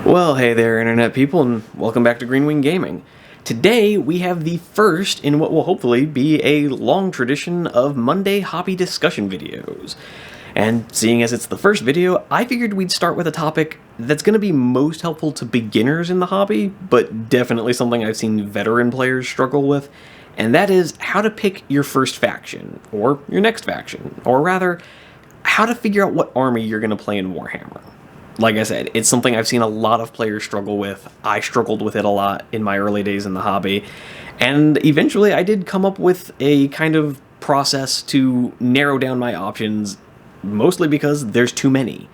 Well, hey there, Internet people, and welcome back to Greenwing Gaming. Today, we have the first in what will hopefully be a long tradition of Monday hobby discussion videos. And seeing as it's the first video, I figured we'd start with a topic that's going to be most helpful to beginners in the hobby, but definitely something I've seen veteran players struggle with, and that is how to pick your first faction, or your next faction, or rather, how to figure out what army you're going to play in Warhammer. Like I said, it's something I've seen a lot of players struggle with. I struggled with it a lot in my early days in the hobby, and eventually I did come up with a kind of process to narrow down my options, mostly because there's too many.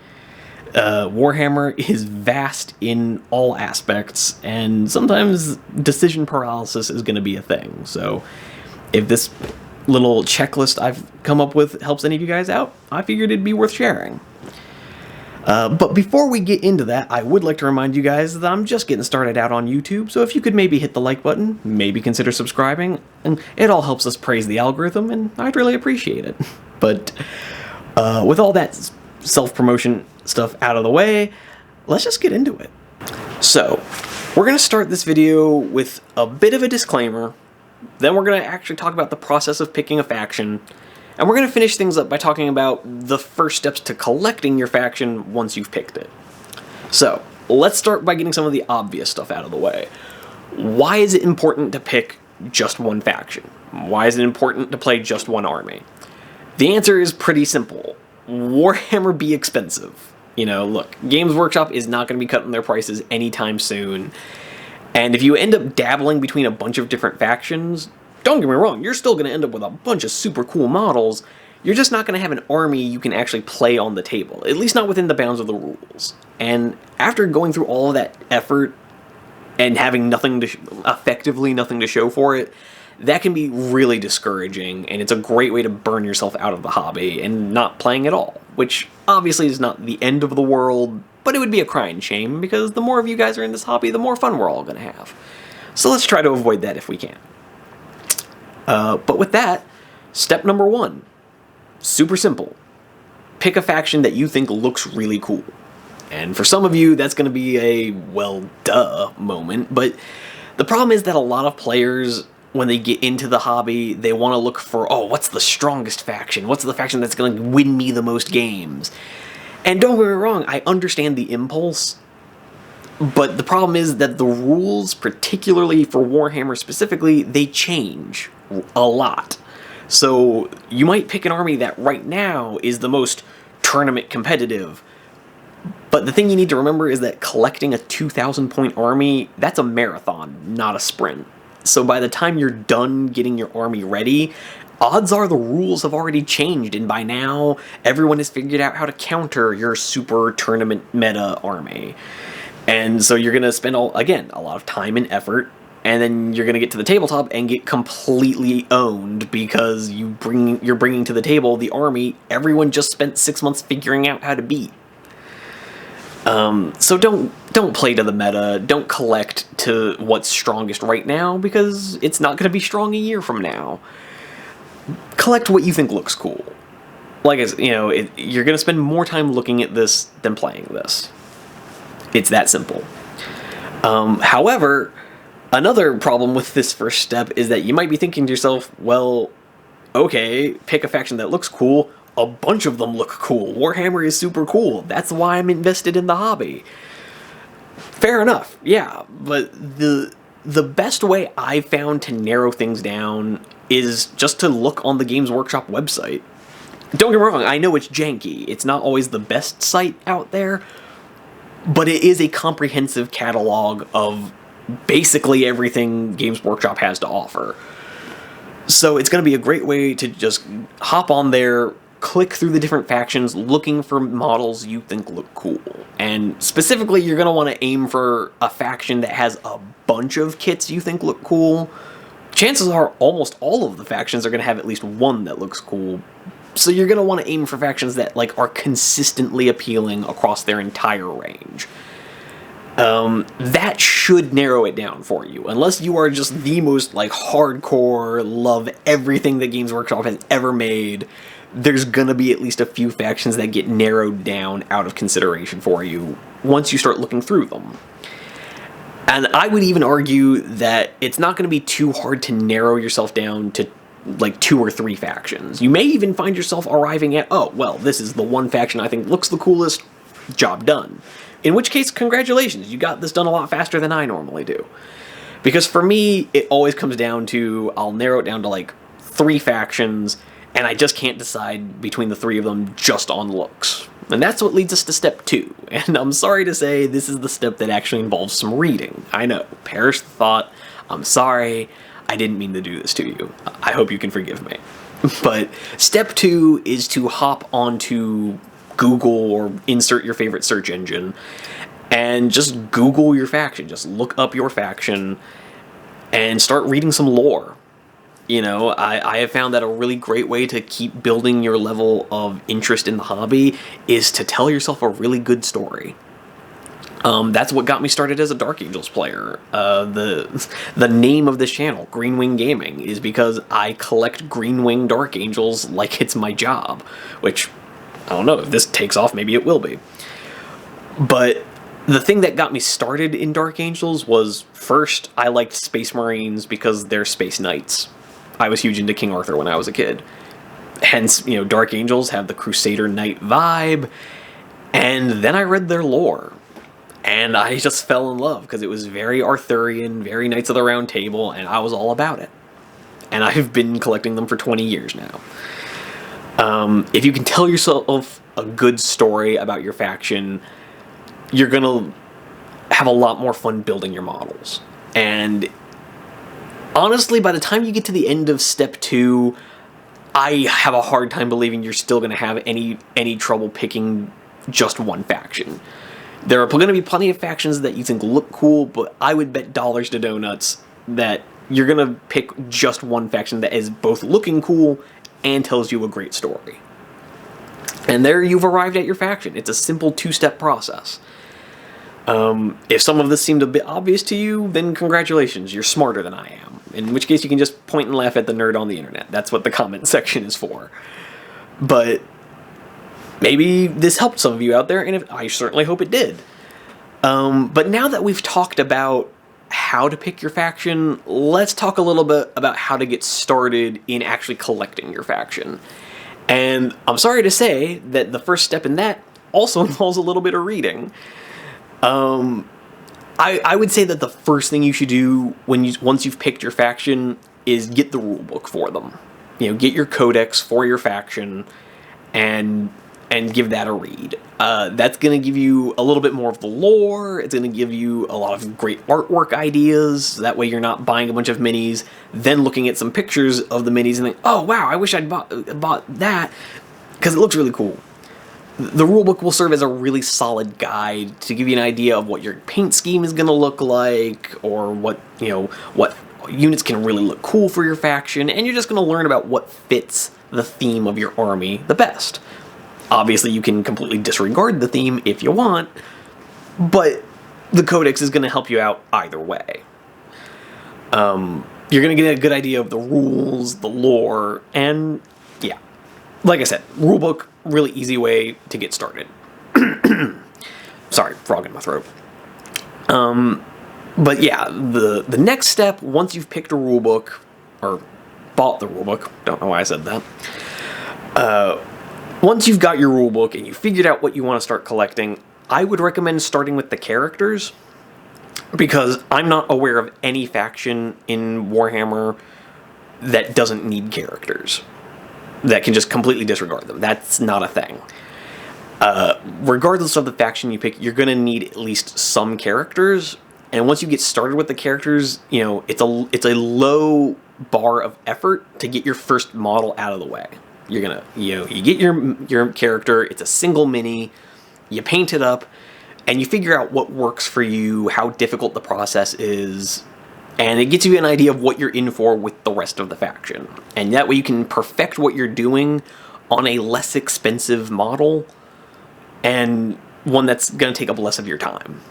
Warhammer is vast in all aspects, and sometimes decision paralysis is going to be a thing. So if this little checklist I've come up with helps any of you guys out, I figured it'd be worth sharing. But before we get into that, I would like to remind you guys that I'm just getting started out on YouTube, so if you could maybe hit the like button, maybe consider subscribing, and it all helps us praise the algorithm, and I'd really appreciate it. But with all that self-promotion stuff out of the way, let's just get into it. So, we're going to start this video with a bit of a disclaimer, then we're going to actually talk about the process of picking a faction, and we're going to finish things up by talking about the first steps to collecting your faction once you've picked it. So, let's start by getting some of the obvious stuff out of the way. Why is it important to pick just one faction? Why is it important to play just one army? The answer is pretty simple. Warhammer be expensive. You know, look, Games Workshop is not going to be cutting their prices anytime soon. And if you end up dabbling between a bunch of different factions, don't get me wrong, you're still going to end up with a bunch of super cool models. You're just not going to have an army you can actually play on the table, at least not within the bounds of the rules. And after going through all of that effort and having effectively nothing to show for it, that can be really discouraging, and it's a great way to burn yourself out of the hobby and not playing at all, which obviously is not the end of the world, but it would be a crying shame, because the more of you guys are in this hobby, the more fun we're all going to have. So let's try to avoid that if we can. But with that, step number one, super simple. Pick a faction that you think looks really cool. And for some of you, that's going to be a, well, duh moment, but the problem is that a lot of players, when they get into the hobby, they want to look for, oh, what's the strongest faction? What's the faction that's going to win me the most games? And don't get me wrong, I understand the impulse, but the problem is that the rules, particularly for Warhammer specifically, they change a lot. So you might pick an army that right now is the most tournament competitive, but the thing you need to remember is that collecting a 2,000 point army, that's a marathon, not a sprint. So by the time you're done getting your army ready, odds are the rules have already changed, and by now everyone has figured out how to counter your super tournament meta army. And so you're going to spend, a lot of time and effort, and then you're going to get to the tabletop and get completely owned because you're bringing to the table the army everyone just spent 6 months figuring out how to beat. So don't play to the meta, don't collect to what's strongest right now, because it's not going to be strong a year from now. Collect what you think looks cool. Like I said, you're going to spend more time looking at this than playing this. It's that simple. However, another problem with this first step is that you might be thinking to yourself, well, okay, pick a faction that looks cool. A bunch of them look cool. Warhammer is super cool. That's why I'm invested in the hobby. Fair enough, yeah, but the best way I've found to narrow things down is just to look on the Games Workshop website. Don't get me wrong, I know it's janky. It's not always the best site out there, but it is a comprehensive catalog of basically everything Games Workshop has to offer. So it's going to be a great way to just hop on there, click through the different factions, looking for models you think look cool. And specifically, you're going to want to aim for a faction that has a bunch of kits you think look cool. Chances are almost all of the factions are going to have at least one that looks cool. So you're going to want to aim for factions that are consistently appealing across their entire range. That should narrow it down for you, unless you are just the most hardcore, love everything that Games Workshop has ever made. there's gonna be at least a few factions that get narrowed down out of consideration for you once you start looking through them. And I would even argue that it's not going to be too hard to narrow yourself down to like 2 or 3 factions. You may even find yourself arriving at, oh, well, this is the one faction I think looks the coolest, job done. In which case, congratulations, you got this done a lot faster than I normally do. Because for me, it always comes down to, I'll narrow it down to like 3 factions, and I just can't decide between the 3 of them just on looks. And that's what leads us to step 2. And I'm sorry to say, this is the step that actually involves some reading. I know, perish the thought, I'm sorry, I didn't mean to do this to you. I hope you can forgive me. But step 2 is to hop onto Google or insert your favorite search engine and just Google your faction. Just look up your faction and start reading some lore. You know, I have found that a really great way to keep building your level of interest in the hobby is to tell yourself a really good story. That's what got me started as a Dark Angels player. The name of this channel, Greenwing Gaming, is because I collect Greenwing Dark Angels like it's my job, which, I don't know, if this takes off, maybe it will be. But the thing that got me started in Dark Angels was, first, I liked Space Marines because they're space knights. I was huge into King Arthur when I was a kid. Hence, you know, Dark Angels have the Crusader Knight vibe. And then I read their lore. And I just fell in love because it was very Arthurian, very Knights of the Round Table, and I was all about it. And I've been collecting them for 20 years now. If you can tell yourself a good story about your faction, you're going to have a lot more fun building your models. And honestly, by the time you get to the end of step 2, I have a hard time believing you're still going to have any trouble picking just one faction. There are going to be plenty of factions that you think look cool, but I would bet dollars to donuts that you're going to pick just one faction that is both looking cool and tells you a great story. And there you've arrived at your faction. It's a simple 2-step process. If some of this seemed a bit obvious to you, then congratulations, you're smarter than I am. In which case you can just point and laugh at the nerd on the internet. That's what the comment section is for. But maybe this helped some of you out there, and I certainly hope it did. But now that we've talked about how to pick your faction, let's talk a little bit about how to get started in actually collecting your faction. And I'm sorry to say that the first step in that also involves a little bit of reading. I would say that the first thing you should do once you've picked your faction is get the rulebook for them. You know, get your codex for your faction and give that a read. That's going to give you a little bit more of the lore. It's going to give you a lot of great artwork ideas. That way you're not buying a bunch of minis, then looking at some pictures of the minis and think, oh wow, I wish I'd bought that, because it looks really cool. The rulebook will serve as a really solid guide to give you an idea of what your paint scheme is going to look like, or what units can really look cool for your faction, and you're just going to learn about what fits the theme of your army the best. Obviously, you can completely disregard the theme if you want, but the codex is going to help you out either way. You're going to get a good idea of the rules, the lore, and yeah. Like I said, rulebook, really easy way to get started. Sorry, frog in my throat. But yeah, the next step, once you've picked a rulebook, or bought the rulebook, don't know why I said that, once you've got your rulebook and you figured out what you want to start collecting, I would recommend starting with the characters, because I'm not aware of any faction in Warhammer that doesn't need characters, that can just completely disregard them. That's not a thing. Regardless of the faction you pick, you're going to need at least some characters, and once you get started with the characters, you know, it's a low bar of effort to get your first model out of the way. You're gonna, you get your character, it's a single mini, you paint it up, and you figure out what works for you, how difficult the process is, and it gets you an idea of what you're in for with the rest of the faction. And that way you can perfect what you're doing on a less expensive model, and one that's gonna take up less of your time.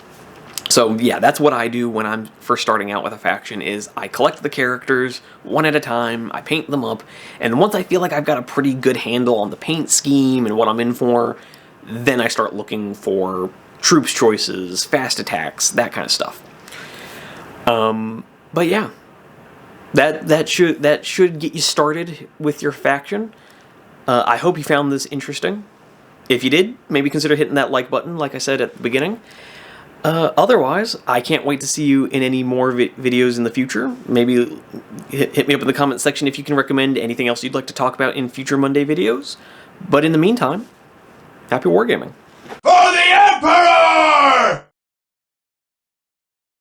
So yeah, that's what I do when I'm first starting out with a faction, is I collect the characters one at a time, I paint them up, and once I feel like I've got a pretty good handle on the paint scheme and what I'm in for, then I start looking for troops choices, fast attacks, that kind of stuff. But yeah, that should get you started with your faction. I hope you found this interesting. If you did, maybe consider hitting that like button, like I said at the beginning. Otherwise, I can't wait to see you in any more videos in the future. Maybe hit me up in the comment section if you can recommend anything else you'd like to talk about in future Monday videos. But in the meantime, happy wargaming.